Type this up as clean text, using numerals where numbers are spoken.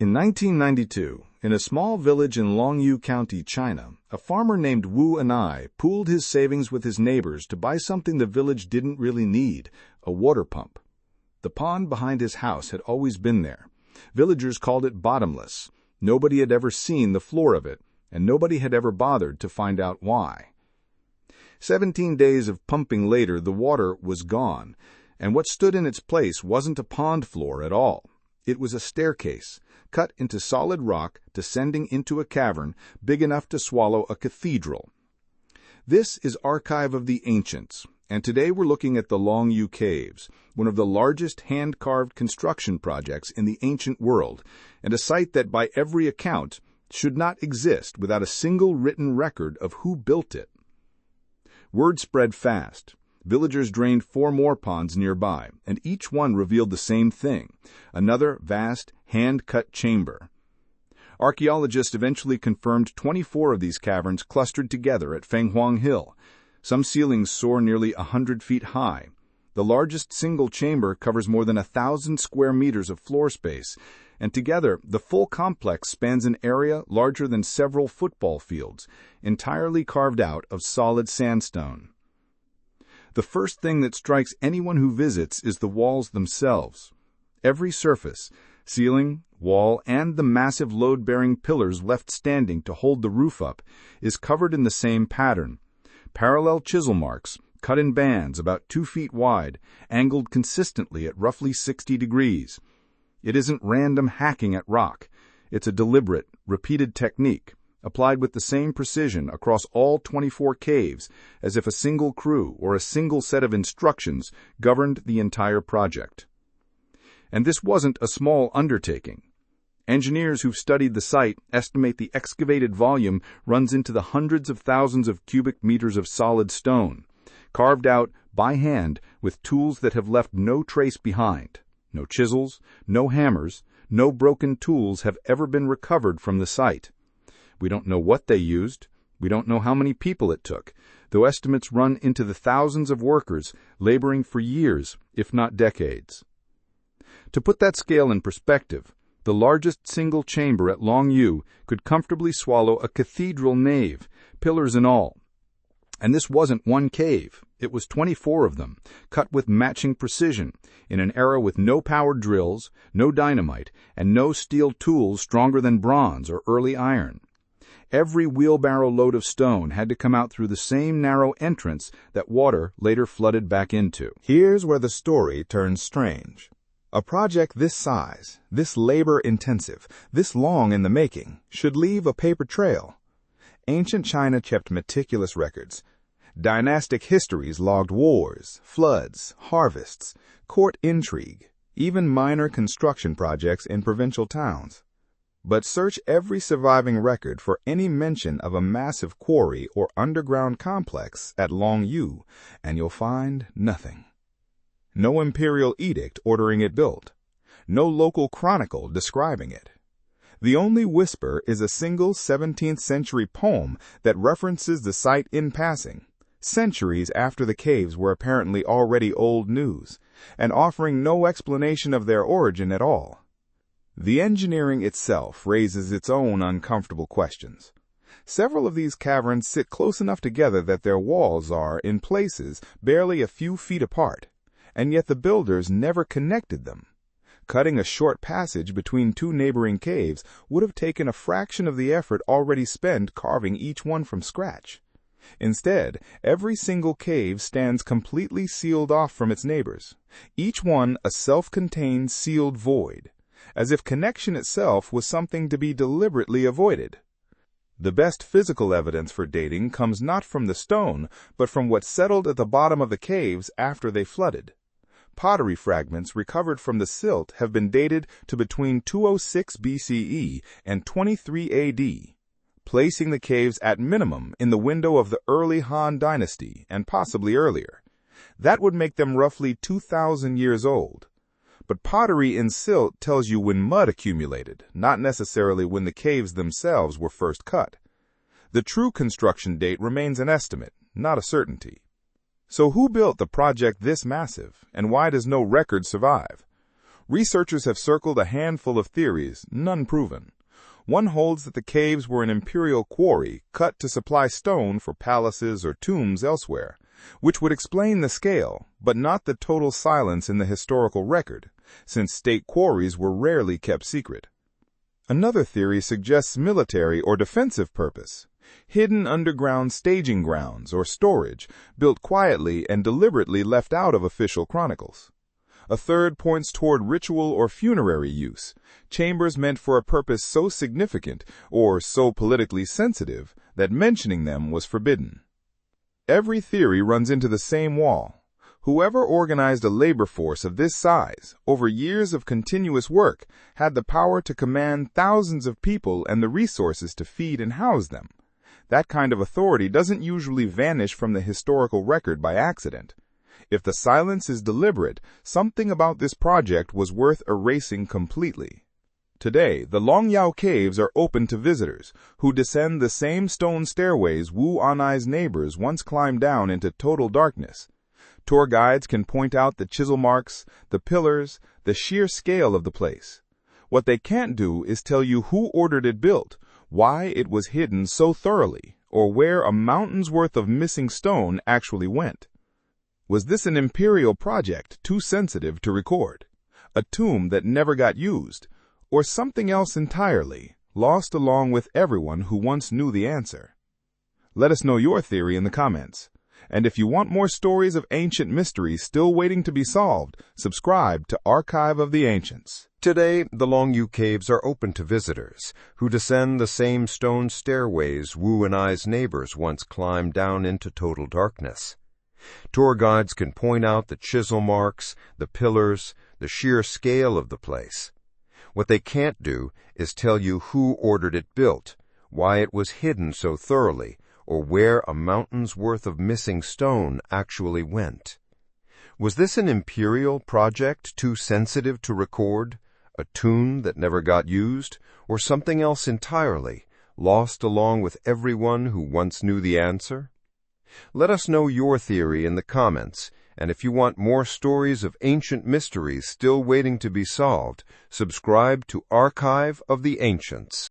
In 1992, in a small village in Longyou County, China, a farmer named Wu and I pooled his savings with his neighbors to buy something the village didn't really need, a water pump. The pond behind his house had always been there. Villagers called it bottomless. Nobody had ever seen the floor of it, and nobody had ever bothered to find out why. 17 days of pumping later, the water was gone, and what stood in its place wasn't a pond floor at all. It was a staircase, cut into solid rock, descending into a cavern big enough to swallow a cathedral. This is Archive of the Ancients, and today we're looking at the Longyou Caves, one of the largest hand-carved construction projects in the ancient world, and a site that, by every account, should not exist without a single written record of who built it. Word spread fast. Villagers drained 4 more ponds nearby, and each one revealed the same thing, another vast, hand-cut chamber. Archaeologists eventually confirmed 24 of these caverns clustered together at Fenghuang Hill. Some ceilings soar nearly 100 feet high. The largest single chamber covers more than 1,000 square meters of floor space, and together the full complex spans an area larger than several football fields, entirely carved out of solid sandstone. The first thing that strikes anyone who visits is the walls themselves. Every surface, ceiling, wall, and the massive load-bearing pillars left standing to hold the roof up, is covered in the same pattern. Parallel chisel marks, cut in bands about 2 feet wide, angled consistently at roughly 60 degrees. It isn't random hacking at rock. It's a deliberate, repeated technique, applied with the same precision across all 24 caves, as if a single crew or a single set of instructions governed the entire project. And this wasn't a small undertaking. Engineers who've studied the site estimate the excavated volume runs into the hundreds of thousands of cubic meters of solid stone, carved out by hand with tools that have left no trace behind. No chisels, no hammers, no broken tools have ever been recovered from the site. We don't know what they used. We don't know how many people it took, though estimates run into the thousands of workers laboring for years, if not decades. To put that scale in perspective, the largest single chamber at Longyou could comfortably swallow a cathedral nave, pillars and all. And this wasn't one cave. It was 24 of them, cut with matching precision, in an era with no powered drills, no dynamite, and no steel tools stronger than bronze or early iron. Every wheelbarrow load of stone had to come out through the same narrow entrance that water later flooded back into. Here's where the story turns strange. A project this size, this labor-intensive, this long in the making, should leave a paper trail. Ancient China kept meticulous records. Dynastic histories logged wars, floods, harvests, court intrigue, even minor construction projects in provincial towns. But search every surviving record for any mention of a massive quarry or underground complex at Longyou, and you'll find nothing. No imperial edict ordering it built. No local chronicle describing it. The only whisper is a single 17th-century poem that references the site in passing, centuries after the caves were apparently already old news, and offering no explanation of their origin at all. The engineering itself raises its own uncomfortable questions. Several of these caverns sit close enough together that their walls are, in places, barely a few feet apart, and yet the builders never connected them. Cutting a short passage between 2 neighboring caves would have taken a fraction of the effort already spent carving each one from scratch. Instead, every single cave stands completely sealed off from its neighbors, each one a self-contained sealed void, as if connection itself was something to be deliberately avoided. The best physical evidence for dating comes not from the stone, but from what settled at the bottom of the caves after they flooded. Pottery fragments recovered from the silt have been dated to between 206 BCE and 23 AD, placing the caves at minimum in the window of the early Han Dynasty and possibly earlier. That would make them roughly 2,000 years old. But pottery in silt tells you when mud accumulated, not necessarily when the caves themselves were first cut. The true construction date remains an estimate, not a certainty. So who built the project this massive, and why does no record survive? Researchers have circled a handful of theories, none proven. One holds that the caves were an imperial quarry cut to supply stone for palaces or tombs elsewhere, which would explain the scale, but not the total silence in the historical record, since state quarries were rarely kept secret. Another theory suggests military or defensive purpose, hidden underground staging grounds or storage, built quietly and deliberately left out of official chronicles. A third points toward ritual or funerary use, chambers meant for a purpose so significant or so politically sensitive that mentioning them was forbidden. Every theory runs into the same wall. Whoever organized a labor force of this size, over years of continuous work, had the power to command thousands of people and the resources to feed and house them. That kind of authority doesn't usually vanish from the historical record by accident. If the silence is deliberate, something about this project was worth erasing completely. Today, the Longyou Caves are open to visitors, who descend the same stone stairways Wu Anai's neighbors once climbed down into total darkness. Tour guides can point out the chisel marks, the pillars, the sheer scale of the place. What they can't do is tell you who ordered it built, why it was hidden so thoroughly, or where a mountain's worth of missing stone actually went. Was this an imperial project too sensitive to record? A tomb that never got used? Or something else entirely, lost along with everyone who once knew the answer? Let us know your theory in the comments. And if you want more stories of ancient mysteries still waiting to be solved, subscribe to Archive of the Ancients. Today, the Longyou Caves are open to visitors, who descend the same stone stairways Wu Anai's neighbors once climbed down into total darkness. Tour guides can point out the chisel marks, the pillars, the sheer scale of the place. What they can't do is tell you who ordered it built, why it was hidden so thoroughly, or where a mountain's worth of missing stone actually went. Was this an imperial project too sensitive to record, a tomb that never got used, or something else entirely, lost along with everyone who once knew the answer? Let us know your theory in the comments, and if you want more stories of ancient mysteries still waiting to be solved, subscribe to Archive of the Ancients.